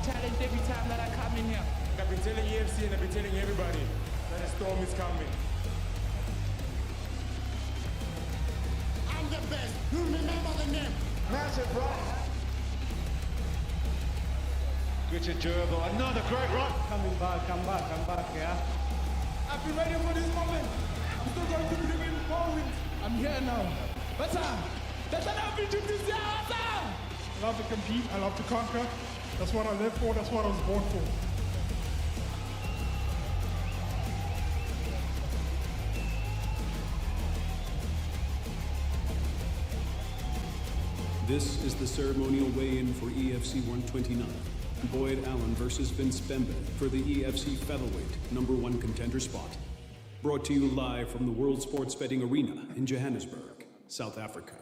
challenge every time that I come in here. I've been telling EFC and I've been telling everybody that a storm is coming. I'm the best. You remember the name. Massive right. Richard Durable, another great run. Come back, yeah. I've been waiting for this moment. I'm still going to bring in more wins. I'm here now. What's up? That's an opportunity. What's up? I love to compete, I love to conquer. That's what I live for, that's what I was born for. This is the ceremonial weigh-in for EFC 129. Boyd Allen versus Vince Bembe for the EFC featherweight #1 contender spot. Brought to you live from the World Sports Betting Arena in Johannesburg, South Africa.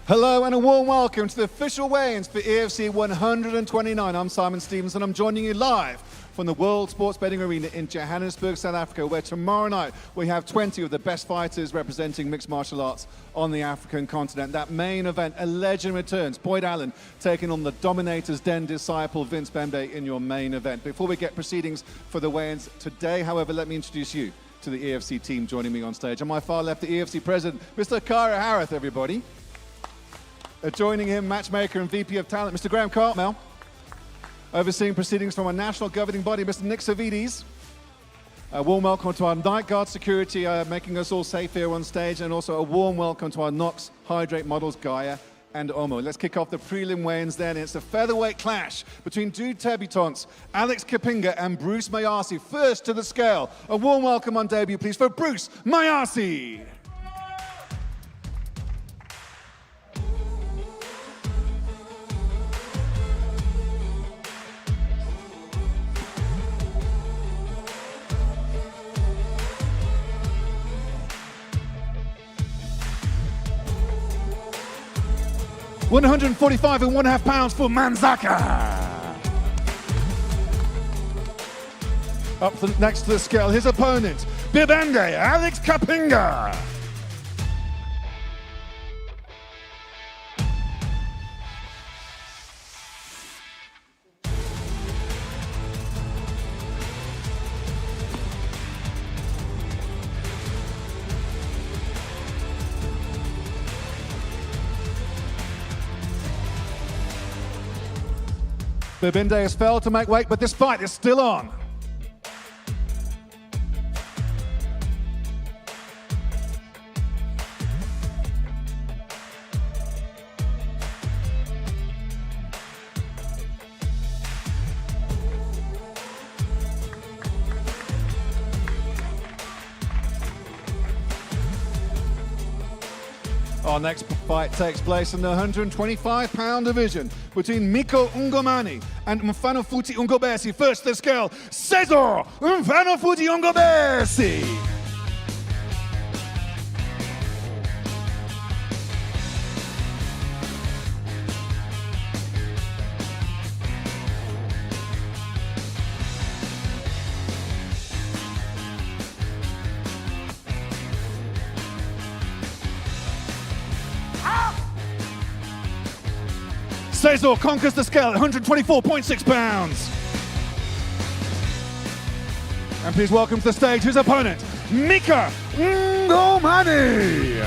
Hello and a warm welcome to the official weigh-ins for EFC 129. I'm Simon Stevenson. I'm joining you live from the World Sports Betting Arena in Johannesburg, South Africa, where tomorrow night we have 20 of the best fighters representing mixed martial arts on the African continent. That main event, a legend returns. Boyd Allen taking on the Dominator's Den disciple Vince Bembe in your main event. Before we get proceedings for the weigh-ins today, however, let me introduce you to the EFC team joining me on stage. On my far left, the EFC president, Mr. Kara Harith, everybody. Joining him, matchmaker and VP of Talent, Mr. Graham Cartmel. Overseeing proceedings from our national governing body, Mr. Nick Savides. A warm welcome to our night guard security, making us all safe here on stage, and also a warm welcome to our Knox Hydrate models, Gaia and Omo. Let's kick off the prelim weigh-ins then. It's a featherweight clash between two debutants, Alex Kapinga and Bruce Mayasi. First to the scale, a warm welcome on debut, please, for Bruce Mayasi. £145.5 for Manzaka. Up next to the scale, his opponent, Bibende Alex Kapinga. Bibinde has failed to make weight, but this fight is still on. Our next fight takes place in the 125-pound division between Miko Ungomani and Mfanafuti Ungobesi. First the scale, Cesar Mfanafuti Ungobesi. Cesar conquers the scale at 124.6 pounds. And please welcome to the stage his opponent, Mika Ngomani.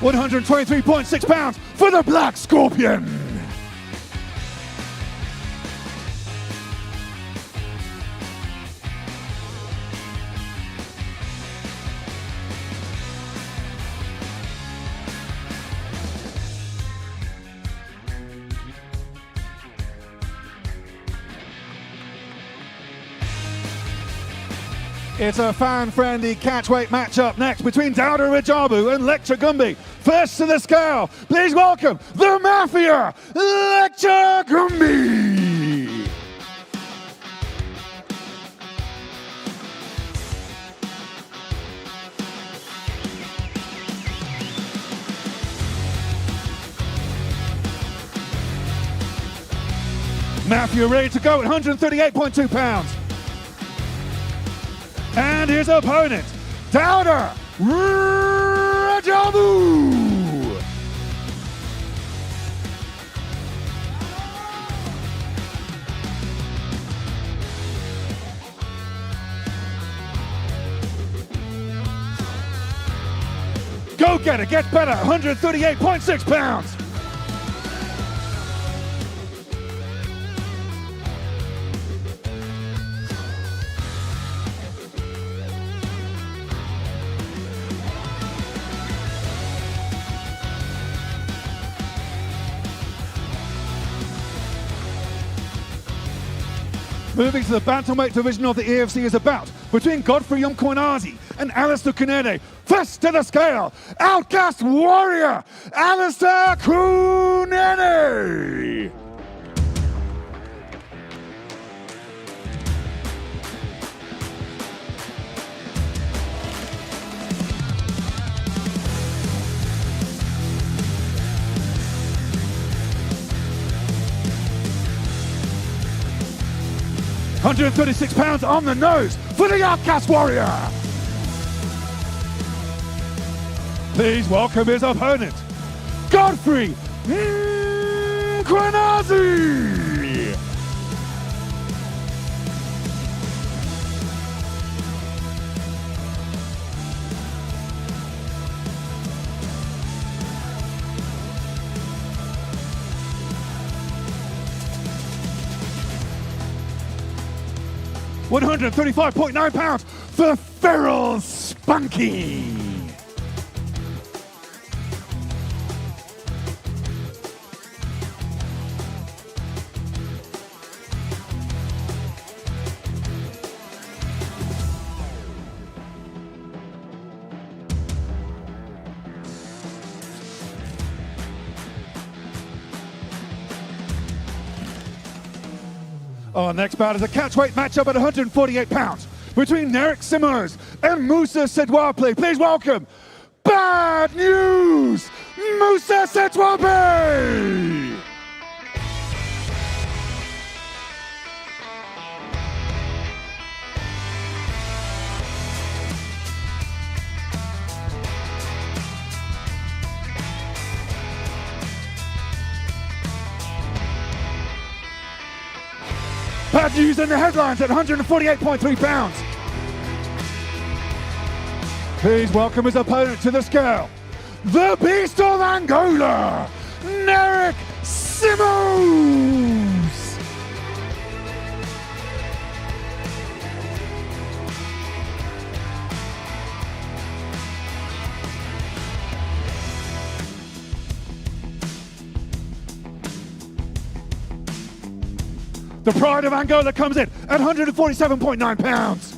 £123.6 for the Black Scorpion. It's a fan-friendly catchweight matchup next between Dauda Rajabu and Lecter Gumbi. First to the scale, please welcome the Mafia, Lecter Gumbi. Matthew ready to go at 138.2 pounds. And his opponent, Dauda Rajabu. Go get it, get better, 138.6 pounds. Moving to the bantamweight division of the EFC is a bout between Godfrey Mkhwanazi and Alistair Kunene. First to the scale, Outcast Warrior, Alistair Kunene. £136 on the nose for the Outcast Warrior. Please welcome his opponent, Godfrey Mkhwanazi. £135.9 for Feral Spunky. Our next bout is a catchweight matchup at 148 pounds between Eric Simos and Musa Sedwape. Please welcome, Bad News, Musa Sedwape! Bad News in the headlines at 148.3 pounds. Please welcome his opponent to the scale, the Beast of Angola, Eric Simos. The Pride of Angola comes in at 147.9 pounds.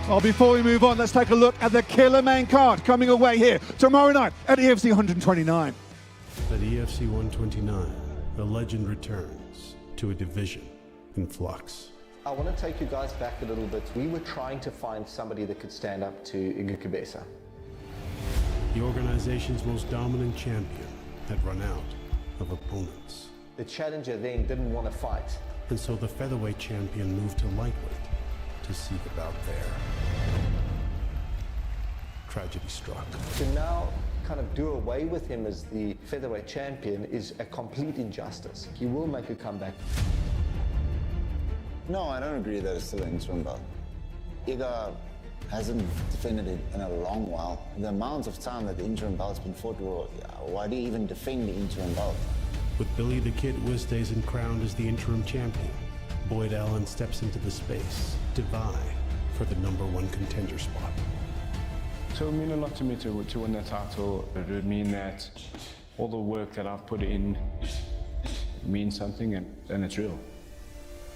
Well, before we move on, let's take a look at the killer main card coming away here tomorrow night at EFC 129. At EFC 129, a legend returns to a division in flux. I want to take you guys back a little bit. We were trying to find somebody that could stand up to Inga Kabesa. The organization's most dominant champion had run out of opponents. The challenger then didn't want to fight. And so the featherweight champion moved to lightweight to see about there. Tragedy struck. To now kind of do away with him as the featherweight champion is a complete injustice. He will make a comeback. No, I don't agree that it's still an interim belt. Iga hasn't defended it in a long while. The amount of time that the interim belt's been fought, why do you even defend the interim belt? With Billy the Kid Wisdays crowned as the interim champion, Boyd Allen steps into the space to vie for the #1 contender spot. So it would mean a lot to me to win that title. It would mean that all the work that I've put in means something and it's real.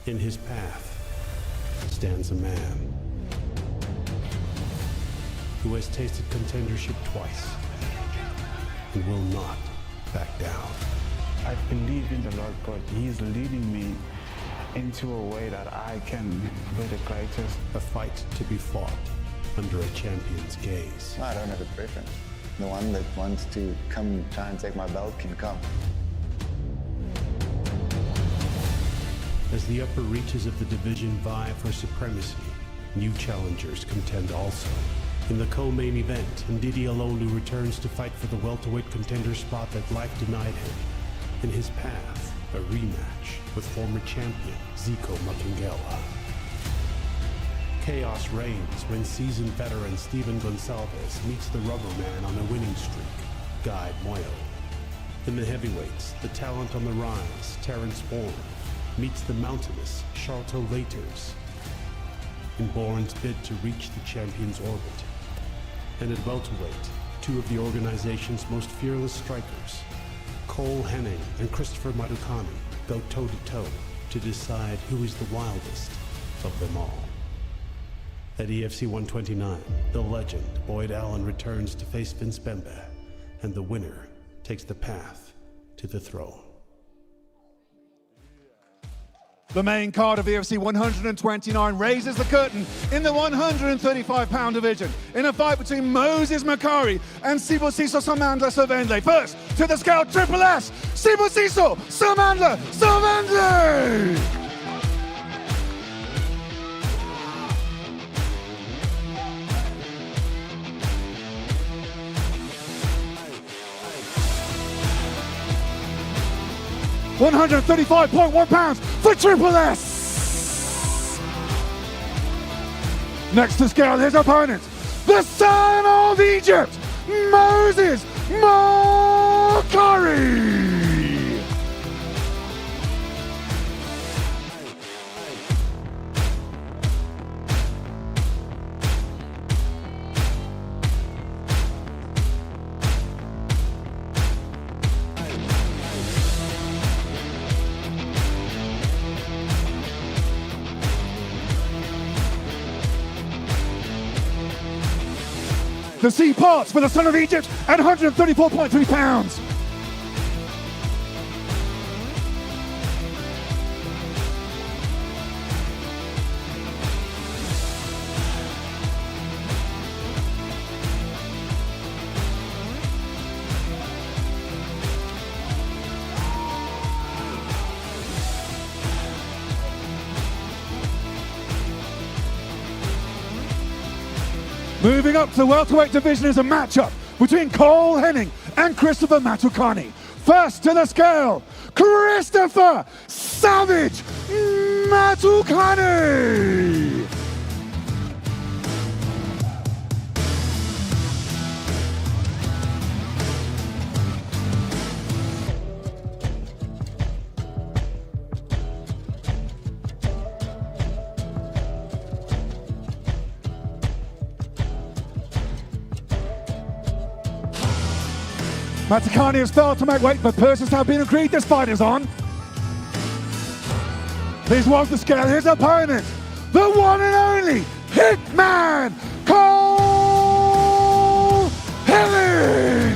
In his path stands a man who has tasted contendership twice and will not back down. I believe in the Lord, but He's leading me into a way that I can be the greatest. A fight to be fought under a champion's gaze. I don't have a preference. The one that wants to come try and take my belt can come. As the upper reaches of the division vie for supremacy, new challengers contend also. In the co-main event, Ndidi Alolu returns to fight for the welterweight contender spot that life denied him. In his path, a rematch with former champion Zico Makingela. Chaos reigns when seasoned veteran Steven Gonsalves meets the rubber man on a winning streak, Guy Moyo. In the heavyweights, the talent on the rise, Terrence Bourne, meets the mountainous Sharlto Laters in Bourne's bid to reach the champion's orbit. And at welterweight, two of the organization's most fearless strikers, Cole Henning and Christopher Madukani, go toe-to-toe to decide who is the wildest of them all. At EFC 129, the legend Boyd Allen returns to face Vince Bembe, and the winner takes the path to the throne. The main card of EFC 129 raises the curtain in the 135-pound division in a fight between Moses Makari and Sibusiso Samandla Savendle. First, to the scale, Triple S, Sibusiso Samandla Savendle! £135.1 for Triple S. Next to scale, his opponent, the son of Egypt, Moses Makari. The sea parts for the son of Egypt at 134.3 pounds. Moving up to the welterweight division is a matchup between Cole Henning and Christopher Madukani. First to the scale, Christopher Savage Madukani. Madukani has failed to make weight, but purses have been agreed. This fight is on. Please walk the scale. His opponent, the one and only Hitman Cole Henning.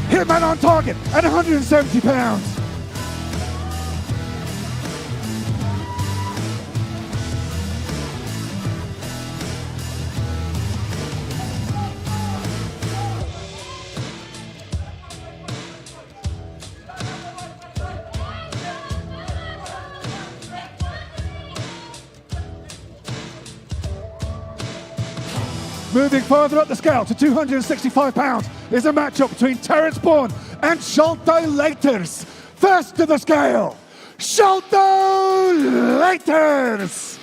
Hitman on target at 170 pounds. Moving further up the scale to 265 pounds is a matchup between Terrence Bourne and Sharlto Laters. First to the scale, Sharlto Laters.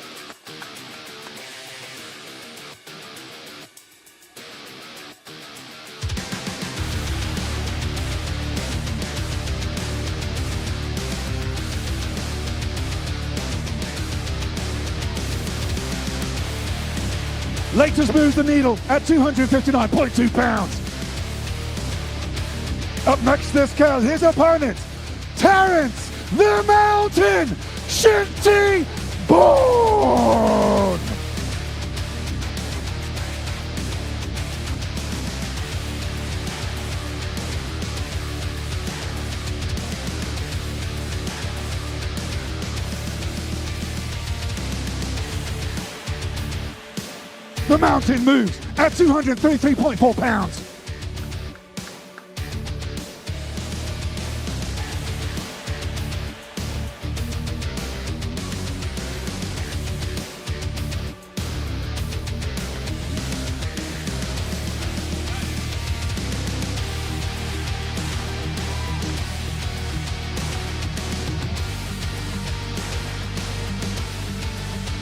Laters moves the needle at 259.2 pounds. Up next to the scale, his opponent, Terrence the Mountain, Shinty Bourne. The Mountain moves at 233.4 pounds.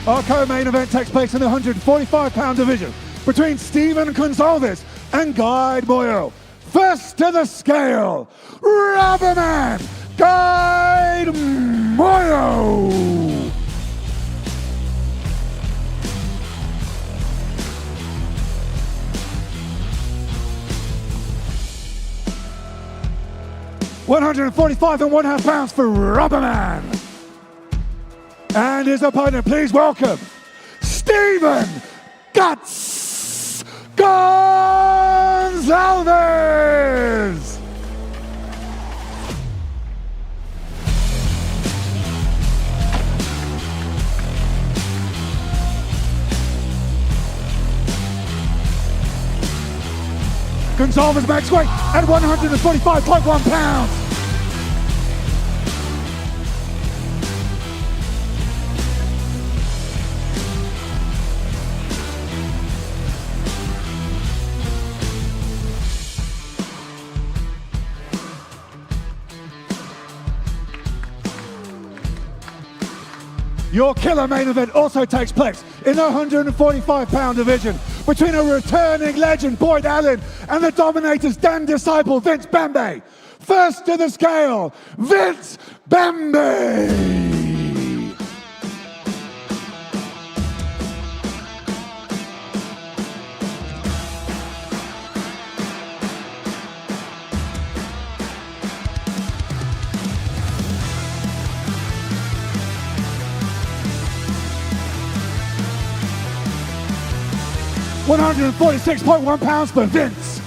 Our co-main event takes place in the 145-pound division between Steven Gonsalves and Guy Moyo. First to the scale, Rubberman, Guy Moyo. £145.5 pounds for Rubberman. And his opponent, please welcome, Steven Guts Gonsalves. Gonsalves max weight at 145.1 pounds. Your killer main event also takes place in the 145-pound division between a returning legend, Boyd Allen, and the Dominator's Dan disciple, Vince Bembe. First to the scale, Vince Bembe. £146.1 for Vince.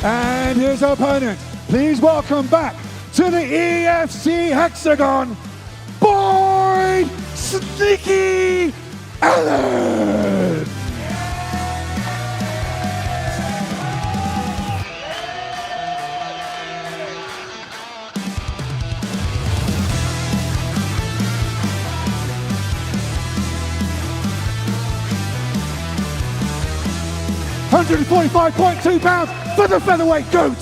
And his opponent, please welcome back to the EFC Hexagon, Boyd Sneaky Allen. £145.2 for the featherweight goat.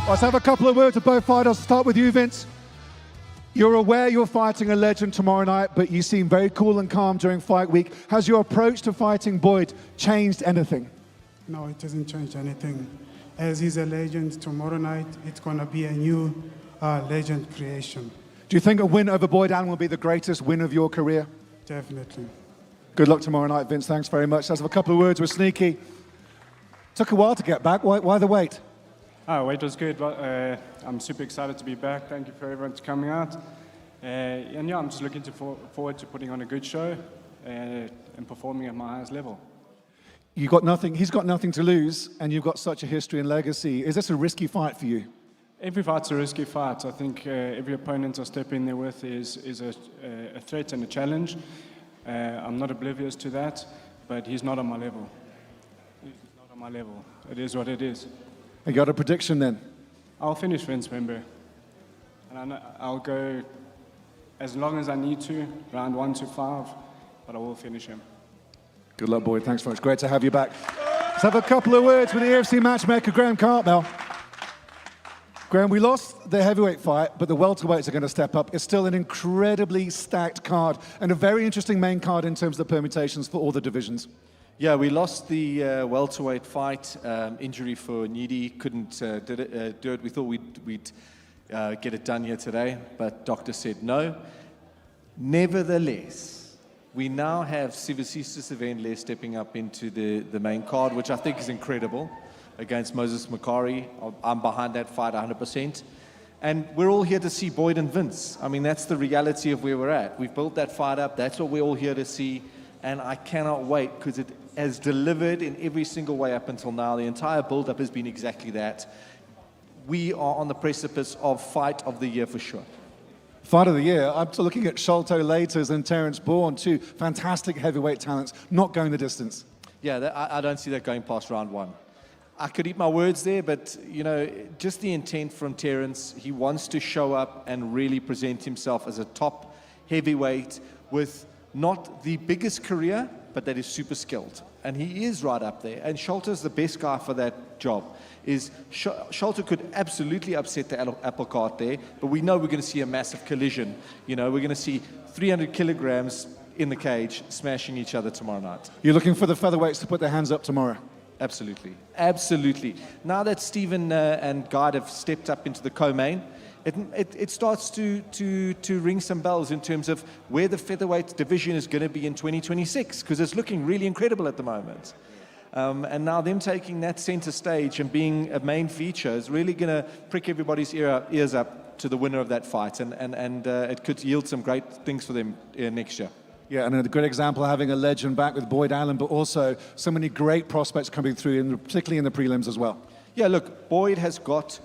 Let's have a couple of words with both fighters. I'll start with you, Vince. You're aware you're fighting a legend tomorrow night, but you seem very cool and calm during fight week. Has your approach to fighting Boyd changed anything? No, it hasn't changed anything. As he's a legend, tomorrow night it's going to be a new legend creation. Do you think a win over Boyd Allen will be the greatest win of your career? Definitely. Good luck tomorrow night, Vince. Thanks very much. Let's have a couple of words with Sneaky. Took a while to get back. Why the wait? Weight was good, but I'm super excited to be back. Thank you for everyone coming out. And yeah, I'm just looking forward to putting on a good show and performing at my highest level. He's got nothing to lose, and you've got such a history and legacy. Is this a risky fight for you? Every fight's a risky fight. I think every opponent I step in there with is a threat and a challenge. I'm not oblivious to that, but he's not on my level. He's not on my level. It is what it is. You got a prediction then? I'll finish Vince Bembe. And I'll go as long as I need to, round 1 to 5, but I will finish him. Good luck, Boyd. Thanks very much. Great to have you back. Let's have a couple of words with the EFC matchmaker, Graham Cartmel. Graham, we lost the heavyweight fight, but the welterweights are going to step up. It's still an incredibly stacked card and a very interesting main card in terms of the permutations for all the divisions. Yeah, we lost the welterweight fight. Injury for Needy, couldn't do it. We thought we'd get it done here today, but doctor said no. Nevertheless, we now have Sivasistas Evenle stepping up into the main card, which I think is incredible, against Moses Makari. I'm behind that fight 100%. And we're all here to see Boyd and Vince. I mean, that's the reality of where we're at. We've built that fight up. That's what we're all here to see. And I cannot wait, because it has delivered in every single way up until now. The entire build-up has been exactly that. We are on the precipice of fight of the year for sure. Fight of the year. I'm still looking at Sholto Laters and Terence Bourne, two fantastic heavyweight talents, not going the distance. Yeah, I don't see that going past round one. I could eat my words there, but, you know, just the intent from Terence, he wants to show up and really present himself as a top heavyweight with not the biggest career, but that is super skilled. And he is right up there. And Sholto's the best guy for that job. Sholto could absolutely upset the apple cart there, but we know we're going to see a massive collision. You know, we're going to see 300 kilograms in the cage smashing each other tomorrow night. You're looking for the featherweights to put their hands up tomorrow? Absolutely. Absolutely. Now that Stephen and Guy have stepped up into the co-main, it starts to ring some bells in terms of where the featherweight division is going to be in 2026, because it's looking really incredible at the moment. And now them taking that center stage and being a main feature is really going to prick everybody's ears up to the winner of that fight, and it could yield some great things for them next year. Yeah, and a great example of having a legend back with Boyd Allen, but also so many great prospects coming through, particularly in the prelims as well. Yeah, look, Boyd has got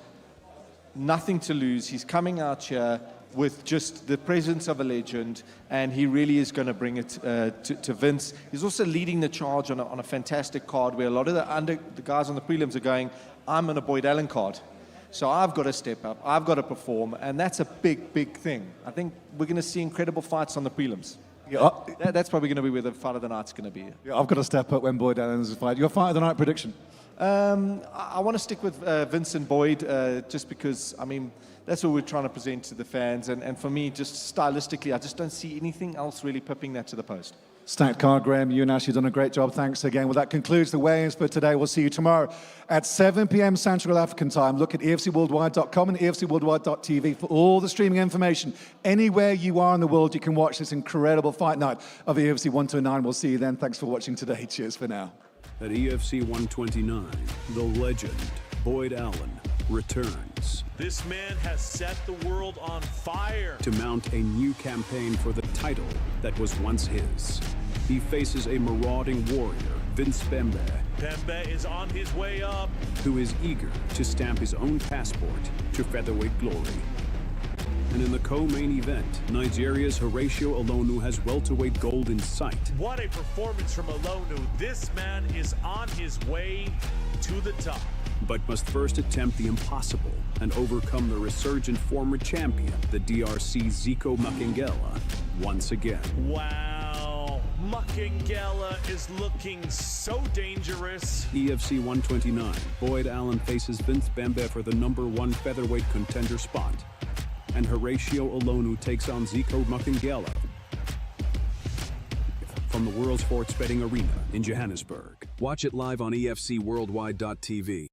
nothing to lose. He's coming out here with just the presence of a legend, and he really is going to bring it to Vince. He's also leading the charge on a fantastic card where a lot of the guys on the prelims are going, I'm on a Boyd Allen card. So I've got to step up, I've got to perform, and that's a big, big thing. I think we're going to see incredible fights on the prelims. Yeah, that's probably going to be where the fight of the night's going to be. Yeah, I've got to step up when Boyd Allen's fight. Your fight of the night prediction? I want to stick with Vince and Boyd, just because, I mean, that's what we're trying to present to the fans. And for me, just stylistically, I just don't see anything else really pipping that to the post. Stacked card, Graham. You and Ash, you've done a great job. Thanks again. Well, that concludes the weigh-ins for today. We'll see you tomorrow at 7 p.m. Central African time. Look at EFCworldwide.com and EFCworldwide.tv for all the streaming information. Anywhere you are in the world, you can watch this incredible fight night of EFC 129. We'll see you then. Thanks for watching today. Cheers for now. At EFC 129, the legend, Boyd Allen, returns. This man has set the world on fire. To mount a new campaign for the title that was once his. He faces a marauding warrior, Vince Bembe. Bembe is on his way up. Who is eager to stamp his own passport to featherweight glory. And in the co-main event, Nigeria's Horatio Alonu has welterweight gold in sight. What a performance from Alonu. This man is on his way to the top. But must first attempt the impossible and overcome the resurgent former champion, the DRC Zico Makengela, once again. Wow, Makengela is looking so dangerous. EFC 129, Boyd Allen faces Vince Bembe for the #1 featherweight contender spot. And Horatio Alonu takes on Zico Makengela from the World Sports Betting Arena in Johannesburg. Watch it live on EFCworldwide.tv.